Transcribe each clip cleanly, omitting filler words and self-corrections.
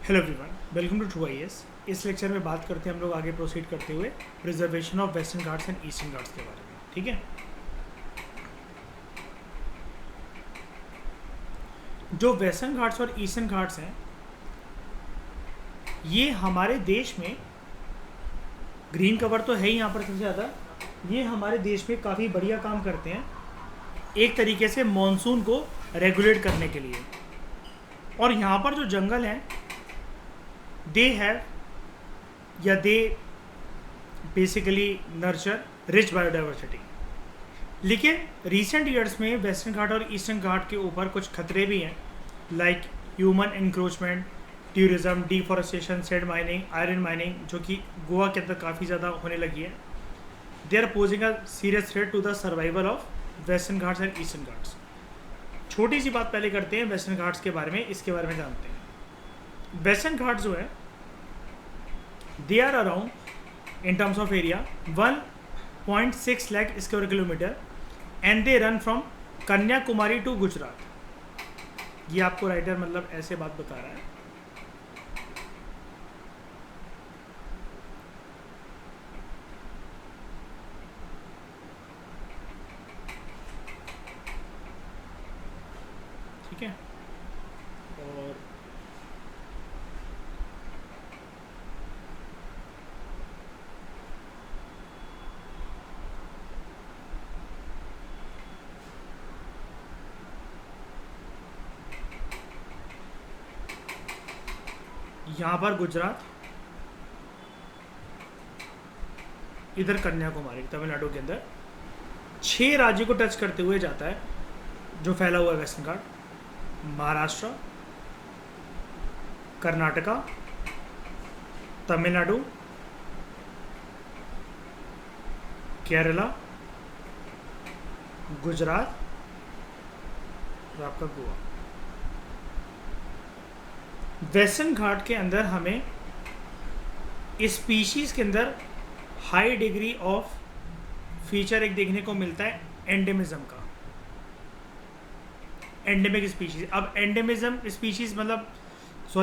Hello everyone, welcome to true IAS. इस lecture में बात करते हैं हम लोग आगे प्रोसीड करते हुए preservation of Western Ghats and Eastern Ghats के बारे में। ठीक है, जो वेस्टर्न घाट्स और ईस्टर्न घाट्स हैं ये हमारे देश में, ग्रीन कवर तो है ही यहाँ पर सबसे ज़्यादा, ये हमारे देश में काफ़ी बढ़िया काम करते हैं एक तरीके से मॉनसून को रेगुलेट करने के लिए। और यहाँ पर जो जंगल हैं दे हैव या they basically nurture rich biodiversity. लेकिन रिसेंट ईयर्स में वेस्टर्न घाट और ईस्टर्न घाट के ऊपर कुछ खतरे भी हैं, like human encroachment, tourism, deforestation, sand mining, iron mining, जो कि गोवा के अंदर काफ़ी ज़्यादा होने लगी है। They are posing a serious threat to the survival of Western Ghats and Eastern Ghats. छोटी सी बात पहले करते हैं वेस्टर्न घाट्स के बारे में, इसके बारे में जानते हैं। वेस्टर्न घाट जो है they are around in terms of area 1.6 lakh square kilometre and they run from Kanyakumari to Gujarat. ये आपको राइटर मतलब ऐसे बात बता रहा है। ठीक है, और यहाँ पर गुजरात, इधर कन्याकुमारी तमिलनाडु के अंदर 6 राज्यों को टच करते हुए जाता है जो फैला हुआ है वेस्टर्न घाट। महाराष्ट्र, कर्नाटका, तमिलनाडु, केरला, गुजरात और आपका गोवा। वेस्टर्न घाट के अंदर हमें स्पीशीज़ के अंदर हाई डिग्री ऑफ फीचर एक देखने को मिलता है एंडेमिज्म का, एंडेमिक स्पीशीज़। अब एंडेमिज्म स्पीशीज़ मतलब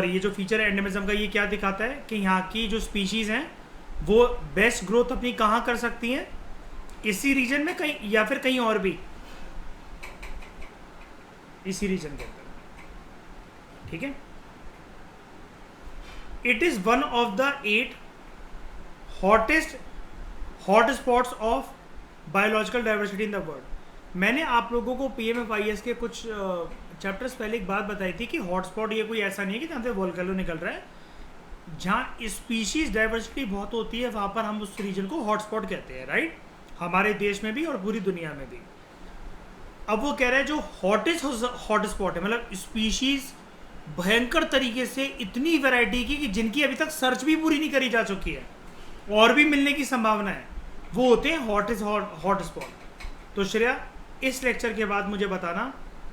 ये जो फीचर है एंडेमिज्म का, ये क्या दिखाता है कि यहाँ की जो स्पीशीज़ हैं वो बेस्ट ग्रोथ अपनी कहाँ कर सकती हैं, इसी रीजन में कहीं या फिर कहीं और भी, इसी रीजन के अंदर। ठीक है, it is one of the 8 hot spots of biological diversity in the world. मैंने आप लोगों को PMFIS के कुछ चैप्टर्स पहले एक बात बताई थी कि हॉटस्पॉट ये कोई ऐसा नहीं है कि जहाँ से वोल्केनो निकल रहा है। जहाँ स्पीशीज डाइवर्सिटी बहुत होती है वहाँ पर हम उस रीजन को हॉटस्पॉट कहते हैं, राइट? हमारे देश में भी और पूरी दुनिया में भी। अब वो कह रहे हैं जो हॉटस्पॉट है, मतलब स्पीशीज भयंकर तरीके से इतनी वैरायटी की कि जिनकी अभी तक सर्च भी पूरी नहीं करी जा चुकी है और भी मिलने की संभावना है, वो होते हैं हॉटस्पॉट। तो श्रेया, इस लेक्चर के बाद मुझे बताना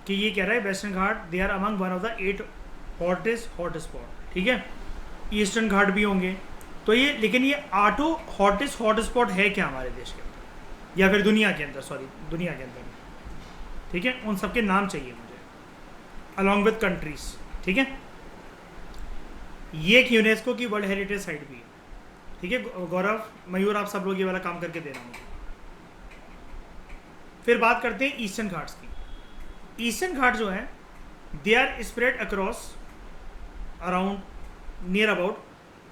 कि ये कह रहा है Western Ghat they are among one of the 8 hotspot. ठीक है, ईस्टर्न घाट भी होंगे। तो ये, लेकिन ये 8 हॉटस्पॉट है क्या हमारे देश के अंदर या फिर दुनिया के अंदर? दुनिया के अंदर। ठीक है, उन सबके नाम चाहिए मुझे अलॉन्ग विद कंट्रीज। ठीक है, ये एक यूनेस्को की वर्ल्ड हेरिटेज साइट भी है। ठीक है गौरव, मयूर, आप सब लोग ये वाला काम करके देना मुझे। फिर बात करते हैं ईस्टर्न घाट्स की। ईस्टर्न घाट जो है they are spread across around near about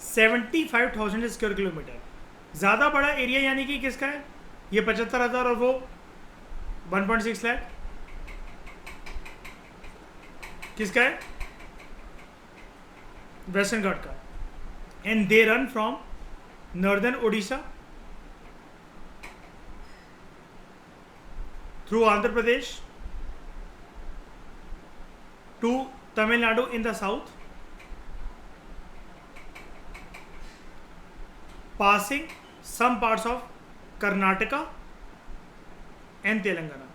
75,000 square kilometre. ज़्यादा बड़ा एरिया यानी कि किसका है? ये 75,000 और वो 1.6 लाख किसका है? वेस्टर्न घाट का। And they run from northern Odisha through Andhra Pradesh to Tamil Nadu in the south, passing some parts of Karnataka and Telangana.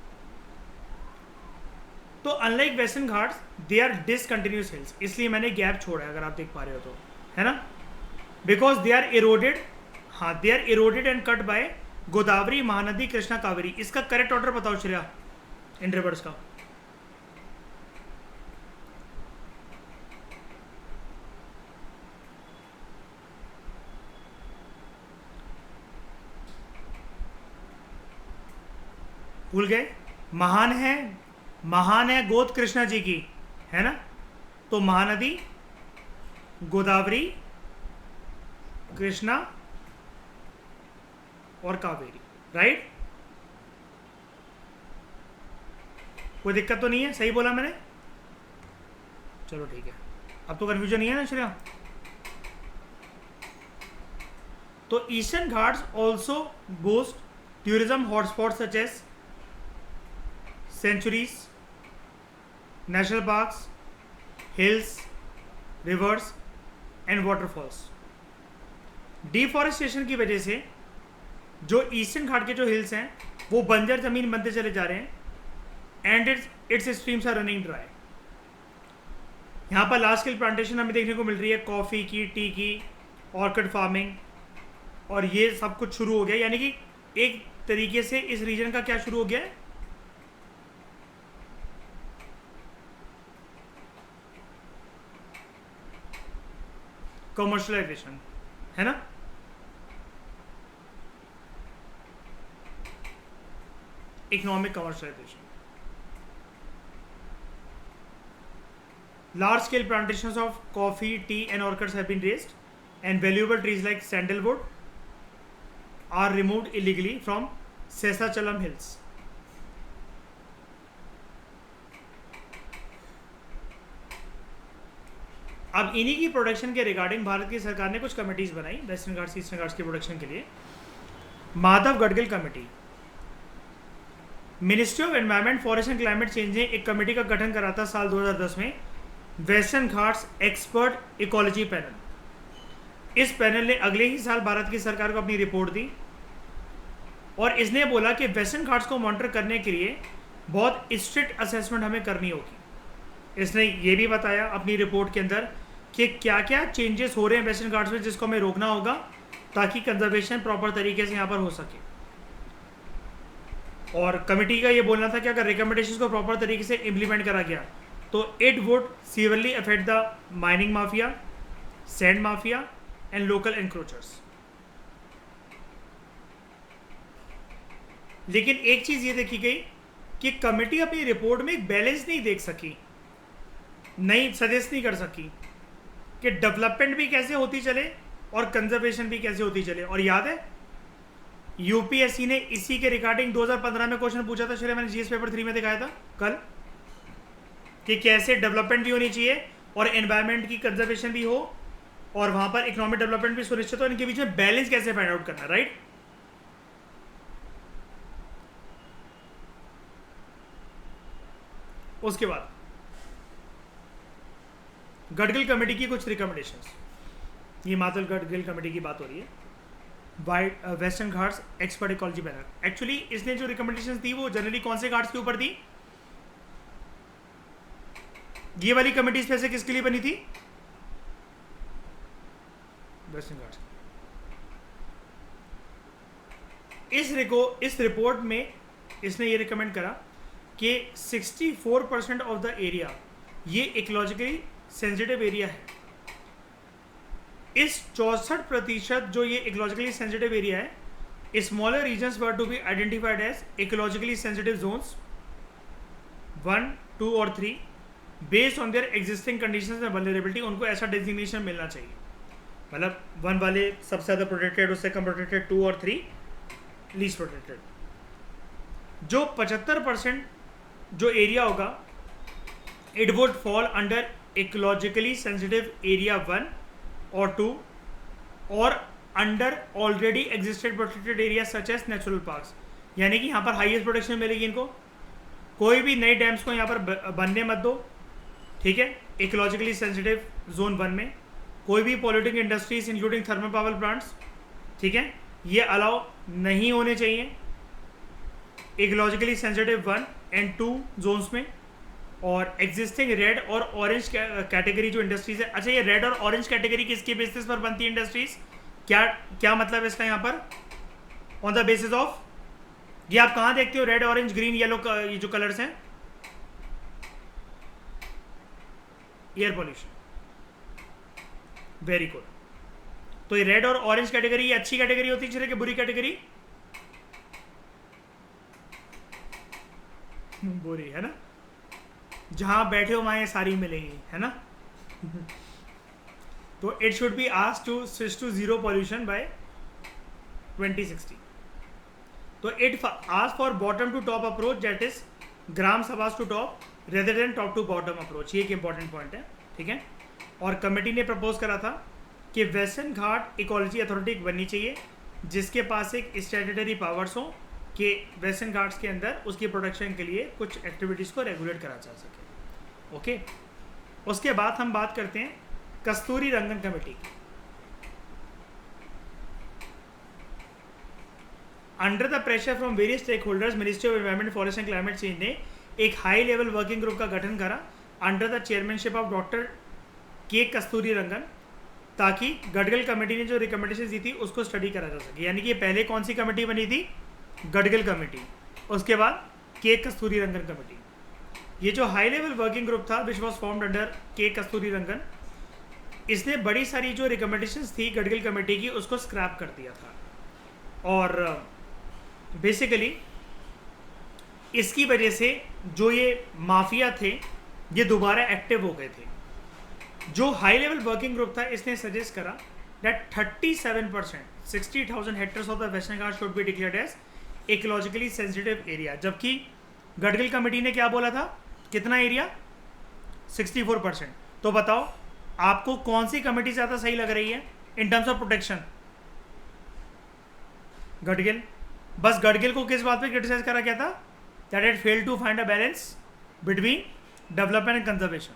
तो unlike Western Ghats they are discontinuous hills, इसलिए मैंने गैप छोड़ा है अगर आप देख पा रहे हो तो, है ना? बिकॉज दे आर एरोडेड, हाँ they are eroded and cut by Godavari, Mahanadi, Krishna, Kaveri. इसका करेक्ट ऑर्डर बताओ श्रेया इन रिवर्स का। भूल गए? महान है गोद कृष्णा जी की, है ना? तो महानदी, गोदावरी, कृष्णा और कावेरी, राइट? कोई दिक्कत तो नहीं है? सही बोला मैंने? चलो ठीक है, अब तो कन्फ्यूजन नहीं है ना श्रेया? तो Eastern Ghats also boost tourism hotspot such as sanctuaries, national parks, hills, rivers and waterfalls. Deforestation की वजह से जो ईस्टर्न घाट के जो हिल्स हैं वो बंजर जमीन बनते चले जा रहे हैं and its streams are running dry. यहाँ पर लार्ज स्केल प्लांटेशन हमें देखने को मिल रही है, कॉफ़ी की, टी की, ऑर्किड फार्मिंग, और ये सब कुछ शुरू हो गया। यानी कि एक तरीके से इस रीजन का क्या शुरू हो गया है, कमर्शलाइजेशन, है ना? Economic commercialisation. Large scale plantations of coffee, tea and orchids have been raised and valuable trees like sandalwood are removed illegally from Seshachalam hills. अब इन्हीं की प्रोडक्शन के रिगार्डिंग भारत की सरकार ने कुछ कमेटीज बनाई वेस्टर्न घाट्स ईस्टर्न घाट्स की प्रोडक्शन के लिए। Madhav Gadgil committee, ministry of environment, forest and climate change ने एक कमेटी का गठन करा था साल 2010 में, western Ghats expert ecology panel. इस पैनल ने अगले ही साल भारत की सरकार को अपनी रिपोर्ट दी और इसने बोला कि वेस्टर्न घाट्स को मॉनिटर करने के लिए बहुत स्ट्रिक्ट असेसमेंट हमें करनी होगी। इसने ये भी बताया अपनी रिपोर्ट के अंदर कि क्या क्या चेंजेस हो रहे हैं वेस्टर्न घाट्स में जिसको हमें रोकना होगा ताकि कंजर्वेशन प्रॉपर तरीके से यहाँ पर हो सके। और कमेटी का ये बोलना था कि अगर रिकमेंडेशंस को प्रॉपर तरीके से इम्प्लीमेंट करा गया तो it would severely affect the mining mafia, sand mafia and local encroachers. लेकिन एक चीज ये देखी गई कि कमेटी अपनी रिपोर्ट में एक बैलेंस नहीं देख सकी, नहीं सजेस्ट नहीं कर सकी कि डेवलपमेंट भी कैसे होती चले और कंजर्वेशन भी कैसे होती चले। और याद है यूपीएससी ने इसी के रिगार्डिंग 2015 में क्वेश्चन पूछा था, चलिए मैंने जीएस पेपर 3 में दिखाया था कल, कि कैसे डेवलपमेंट भी होनी चाहिए और एनवायरनमेंट की कंजर्वेशन भी हो और वहां पर इकोनॉमिक डेवलपमेंट भी सुनिश्चित हो, इनके बीच में बैलेंस कैसे फाइंड आउट करना, राइट? उसके बाद गडगिल कमेटी की कुछ रिकमेंडेशंस, ये माधव गडगिल कमेटी की बात हो रही है, white western Ghats expert ecology panel. Actually इसने जो रिकमेंडेशंस दी वो जनरली कौन से घाट्स के ऊपर दी? ये वाली कमेटी पैसे किसके लिए बनी थी? वेस्टर्न घाट्स। इस रिपोर्ट में इसने ये रिकमेंड करा कि 64% ऑफ द एरिया ये इकोलॉजिकली सेंसिटिव एरिया है। इस 64% जो ये इकोलॉजिकली सेंसिटिव एरिया है, smaller regions were to be identified as ecologically sensitive zones 1, 2 और 3 based on their existing conditions and vulnerability. उनको ऐसा डेजिग्नेशन मिलना चाहिए, मतलब 1 वाले सबसे ज़्यादा प्रोटेक्टेड, उससे कम प्रोटेक्टेड 2 और 3 लीस्ट प्रोटेक्टेड। जो 75% जो एरिया होगा it would fall under ecologically sensitive area 1 और 2 और under already existed protected area such as natural parks. यानी कि यहाँ पर हाईएस्ट प्रोटेक्शन मिलेगी इनको। कोई भी नई डैम्स को यहाँ पर बनने मत दो, ठीक है, इकोलॉजिकली सेंसिटिव जोन 1 में। कोई भी polluting industries including thermal power plants, ठीक है, ये अलाउ नहीं होने चाहिए इकोलॉजिकली सेंसिटिव 1 एंड 2 जोन्स में। और एग्जिस्टिंग रेड और ऑरेंज कैटेगरी जो इंडस्ट्रीज है, अच्छा ये रेड और ऑरेंज कैटेगरी किसके बेसिस पर बनती है इंडस्ट्रीज? क्या मतलब है इसका यहाँ पर? ऑन द बेसिस ऑफ, ये आप कहाँ देखते हो रेड, ऑरेंज, ग्रीन, येलो, ये जो कलर्स हैं? Air pollution. Very good. तो ये रेड और ऑरेंज कैटेगरी ये अच्छी कैटेगरी होती है कि बुरी कैटेगरी? बोरी है ना, जहाँ बैठे हो वहाँ ये सारी मिलेंगी, है ना। तो it should be asked to switch to zero pollution by 2060. तो it ask for bottom to top approach, that is gram sabhas to top rather than top to bottom approach. ये एक इंपॉर्टेंट पॉइंट है, ठीक है. और कमेटी ने प्रपोज करा था कि वेस्टर्न घाट इकोलॉजी अथॉरिटी बननी चाहिए जिसके पास एक स्टैट्यूटरी पावर्स हो कि वेस्टर्न घाट्स के अंदर उसकी प्रोटेक्शन के लिए कुछ एक्टिविटीज़ को रेगुलेट करा जा सके. ओके. उसके बाद हम बात करते हैं कस्तूरी रंगन कमेटी की. Under the pressure from various stakeholders, ministry of environment, forest and climate change ने एक हाई लेवल वर्किंग ग्रुप का गठन करा under the chairmanship of doctor K कस्तूरी रंगन, ताकि गडगिल कमेटी ने जो रिकमेंडेशन दी थी उसको स्टडी करा जा सके. यानी कि पहले कौन सी कमेटी बनी थी? गडगिल कमेटी. उसके बाद के कस्तूरी रंगन कमेटी. ये जो हाई लेवल वर्किंग ग्रुप था विच वॉज फॉर्म्ड अंडर के कस्तूरी रंगन, इसने बड़ी सारी जो रिकमेंडेशंस थी गडगिल कमेटी की उसको स्क्रैप कर दिया था. और बेसिकली इसकी वजह से जो ये माफिया थे ये दोबारा एक्टिव हो गए थे. जो हाई लेवल वर्किंग ग्रुप था इसने सजेस्ट करा that 37% 60,000 hectares of the Western Ghat should be declared as ecologically sensitive area, जबकि गडगिल कमेटी ने क्या बोला था? कितना एरिया? 64%. तो बताओ आपको कौन सी कमेटी ज़्यादा सही लग रही है इन टर्म्स ऑफ प्रोटेक्शन? गडगिल. बस गडगिल को किस बात पे क्रिटिसाइज करा गया था? That it failed to find a balance between development and conservation.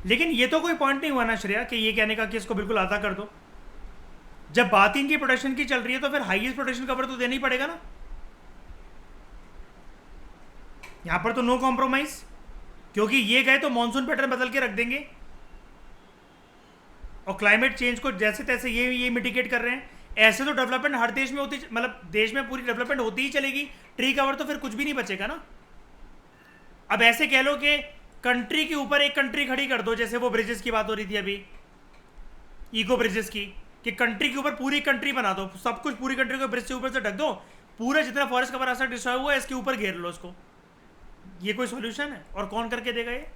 लेकिन ये तो कोई पॉइंट नहीं हुआ ना श्रेया कि ये कहने का कि इसको बिल्कुल आधा कर दो. जब बात इनकी प्रोटेक्शन की चल रही है तो फिर हाईएस्ट प्रोटेक्शन कवर तो देना ही पड़ेगा ना. यहां पर तो नो कॉम्प्रोमाइज, क्योंकि ये गए तो मॉनसून पैटर्न बदल के रख देंगे और क्लाइमेट चेंज को जैसे तैसे ये मिटिगेट कर रहे हैं. ऐसे तो डेवलपमेंट हर देश में होती, मतलब देश में पूरी डेवलपमेंट होती ही चलेगी, ट्री कवर तो फिर कुछ भी नहीं बचेगा ना. अब ऐसे कह लो कि कंट्री के ऊपर एक कंट्री खड़ी कर दो, जैसे वो ब्रिजेस की बात हो रही थी अभी, इको ब्रिजेस की, कि कंट्री के ऊपर पूरी कंट्री बना दो, सब कुछ पूरी कंट्री को ब्रिज के ऊपर से ढक दो, पूरा जितना फॉरेस्ट कवर आसपास डिस्ट्रॉय हुआ है इसके ऊपर घेर लो उसको. ये कोई सॉल्यूशन है? और कौन करके देगा ये?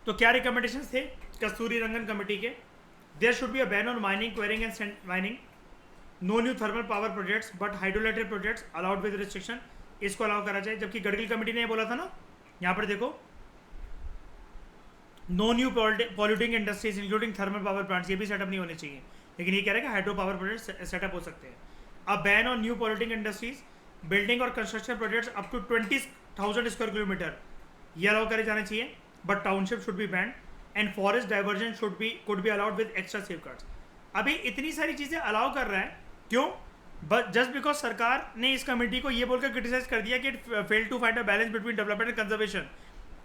तो क्या रिकमेंडेशंस थे कस्तूरी रंगन कमेटी के? There should be a ban on mining, quarrying and sand mining, no new thermal power projects but hydroelectric projects allowed with restriction. इसको अलाउ करा जाए. जबकि गडगिल कमेटी ने बोला था ना, यहाँ पर देखो, no new polluting industries including thermal power plants, ये भी सेटअप नहीं होने चाहिए. लेकिन ये कह रहे हैं कि हाइड्रो पावर प्रोजेक्ट सेटअप हो सकते हैं. A ban on new polluting industries building और construction projects up to 20,000 square kilometre, ये अलाउ करे जाने चाहिए. But township should be banned and forest diversion could be allowed with extra safeguards. अभी इतनी सारी चीज़ें अलाउ कर रहा है, क्यों? बट जस्ट बिकॉज सरकार ने इस कमेटी को ये बोलकर क्रिटिसाइज कर दिया कि it fail to find a balance between development and conservation.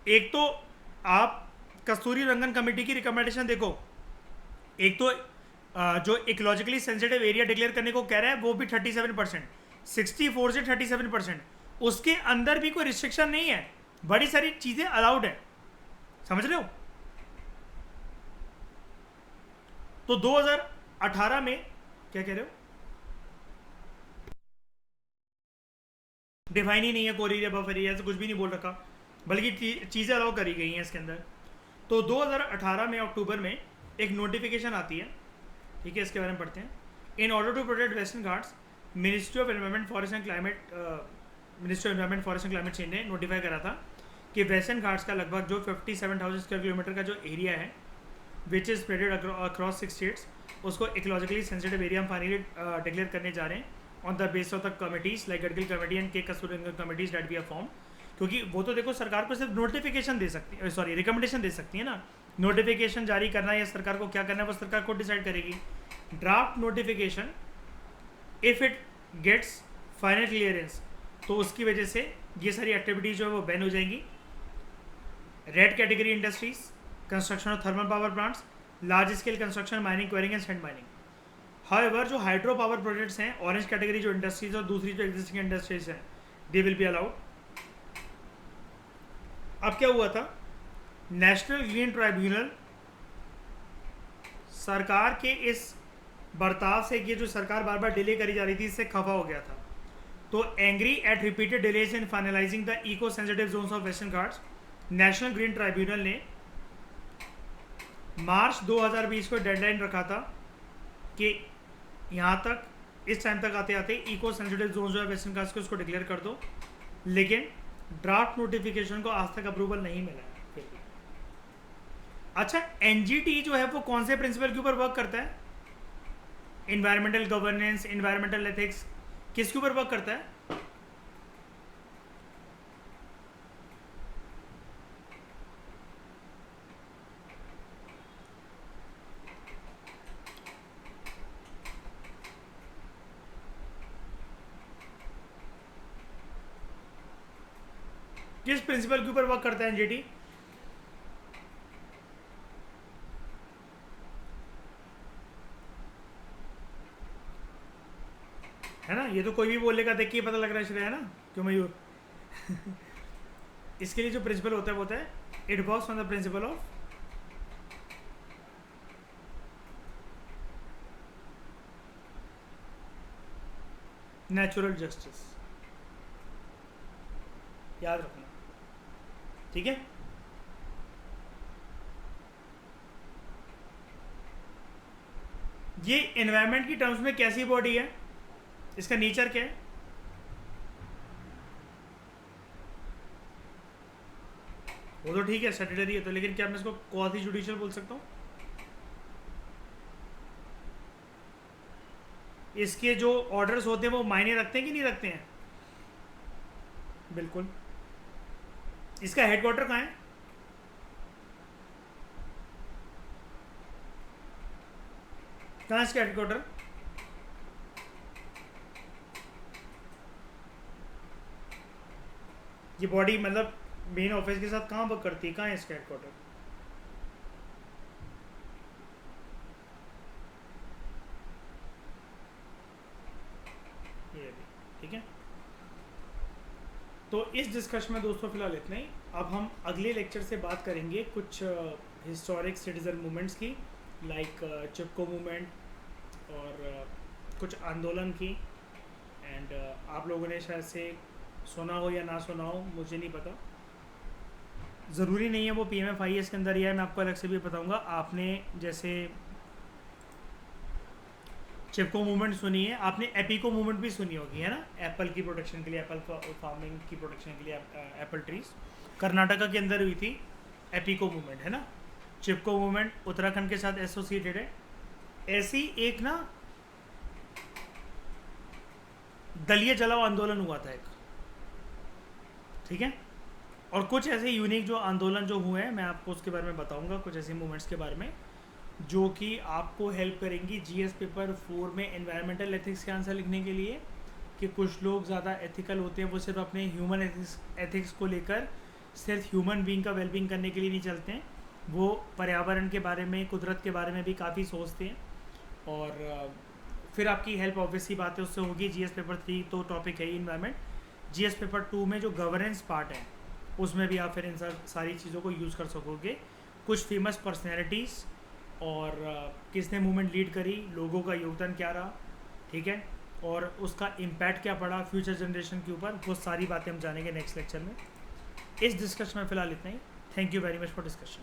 एक तो आप कस्तूरी रंगन कमेटी की रिकमेंडेशन देखो, एक तो जो इकोलॉजिकली सेंसिटिव एरिया डिक्लेयर करने को कह रहा है वो भी 37%, 64 से 37%. उसके अंदर भी कोई रिस्ट्रिक्शन नहीं है, बड़ी सारी चीज़ें अलाउड है. समझ रहे हो? तो 2018 में क्या कह रहे हो? डिफाइन ही नहीं है कोर एरिया, बफर एरिया, से कुछ भी नहीं बोल रखा, बल्कि चीज़ें अलाउ करी गई हैं इसके अंदर. तो 2018 में अक्टूबर में एक नोटिफिकेशन आती है, ठीक है, इसके बारे में पढ़ते हैं. In order to protect Western Ghats, ministry of environment forest and climate change ने नोटिफाई करा था कि वेस्टर्न घाट्स का लगभग जो 57,000 स्क्वायर किलोमीटर का जो एरिया है which is spreaded across 6 states, उसको इकोलॉजिकली सेंसिटिव एरिया हम फाइनली डिक्लेयर करने जा रहे हैं on the base of the committees like Gadgil committee and K Kasturi Rangan committees that be are form. क्योंकि वो तो देखो सरकार को सिर्फ नोटिफिकेशन दे सकती है, सॉरी रिकमेंडेशन दे सकती है ना. नोटिफिकेशन जारी करना या सरकार को क्या करना है वो सरकार को डिसाइड करेगी. Draft notification if it gets final clearance, तो उसकी वजह से ये सारी एक्टिविटीज़ जो है वो बैन हो जाएंगी. Red category industries, construction of thermal power plants, large scale construction, mining, quarrying and sand mining. However जो हाइड्रो पावर प्रोजेक्ट्स हैं, ऑरेंज कैटेगरी जो इंडस्ट्रीज और दूसरी जो एग्जिस्टिंग इंडस्ट्रीज हैं, दे विल बी अलाउड. अब क्या हुआ था, नेशनल ग्रीन ट्राइब्यूनल सरकार के इस बर्ताव से, ये जो सरकार बार बार डिले करी जा रही थी, इससे खफा हो गया था. तो angry at repeated delays in finalising the eco sensitive zones of Western Ghats, national green tribunal ने मार्च 2020 को डेडलाइन रखा था कि यहाँ तक इस टाइम तक आते आते इको सेंसिटिव जोन जो है वेस्टर्न घाट्स के उसको डिक्लेयर कर दो, लेकिन ड्राफ्ट नोटिफिकेशन को आज तक अप्रूवल नहीं मिला है फिर भी। अच्छा, एनजीटी जो है वो कौन से प्रिंसिपल के ऊपर वर्क करता है? इन्वायरमेंटल गवर्नेंस, इन्वायरमेंटल एथिक्स, किसके ऊपर वर्क करता है? किस प्रिंसिपल के ऊपर वर्क करता है एनजीटी? है ना, ये तो कोई भी बोलेगा, देख के पता लग रहा है श्रेया, है ना, क्यों मयूर? इसके लिए जो प्रिंसिपल होता है वो होता है, it works on the principle of natural justice, याद रखना, ठीक है। ये एनवायरनमेंट की टर्म्स में कैसी बॉडी है, इसका नेचर क्या है? वो तो ठीक है, स्टैट्यूटरी है तो, लेकिन क्या मैं इसको क्वासी जुडिशियल बोल सकता हूँ? इसके जो ऑर्डर्स होते हैं वो मायने रखते हैं कि नहीं रखते हैं? बिल्कुल। इसका हेडक्वार्टर कहाँ है? कहाँ है इसका हेडक्वार्टर? ये बॉडी मतलब मेन ऑफिस के साथ कहाँ वर्क करती है, कहाँ है इसका हेडक्वार्टर? ये भी ठीक है। तो इस डिस्कशन में दोस्तों फिलहाल इतना ही। अब हम अगले लेक्चर से बात करेंगे कुछ हिस्टोरिक सिटीजन मूवमेंट्स की, लाइक चिपको मूवमेंट और कुछ आंदोलन की। एंड आप लोगों ने शायद से सुना हो या ना सुना हो, मुझे नहीं पता, ज़रूरी नहीं है वो PMFIS के अंदर ही है, मैं आपको अलग से भी बताऊंगा। आपने जैसे चिपको मूवमेंट सुनी है, आपने एपिको मूवमेंट भी सुनी होगी, है ना, एप्पल की प्रोटेक्शन के लिए, एप्पल फार्मिंग की प्रोटेक्शन के लिए, एप्पल ट्रीज कर्नाटका के अंदर हुई थी एपिको मूवमेंट, है ना। चिपको मूवमेंट उत्तराखंड के साथ एसोसिएटेड है। ऐसी एक ना दलिया जलाओ आंदोलन हुआ था एक, ठीक है। और कुछ ऐसे यूनिक जो आंदोलन जो हुए हैं मैं आपको उसके बारे में बताऊंगा, कुछ ऐसे मूवमेंट्स के बारे में जो कि आपको हेल्प करेंगी GS पेपर 4 में एनवायरमेंटल एथिक्स के आंसर लिखने के लिए। कि कुछ लोग ज़्यादा एथिकल होते हैं, वो सिर्फ अपने ह्यूमन एथिक्स को लेकर सिर्फ ह्यूमन बीइंग का वेलबींग करने के लिए नहीं चलते हैं, वो पर्यावरण के बारे में, कुदरत के बारे में भी काफ़ी सोचते हैं। और फिर आपकी हेल्प ऑब्वियसली बात है उससे होगी। GS पेपर 3 तो टॉपिक है ही इन्वायरमेंट। GS पेपर 2 में जो गवर्नेंस पार्ट है उसमें भी आप फिर इन सारी चीज़ों को यूज़ कर सकोगे। कुछ फेमस पर्सनैलिटीज़ और किसने मूवमेंट लीड करी, लोगों का योगदान क्या रहा, ठीक है, और उसका इम्पैक्ट क्या पड़ा फ्यूचर जनरेशन के ऊपर, वो सारी बातें हम जानेंगे नेक्स्ट लेक्चर में। इस डिस्कशन में फ़िलहाल इतना ही। Thank you very much for discussion.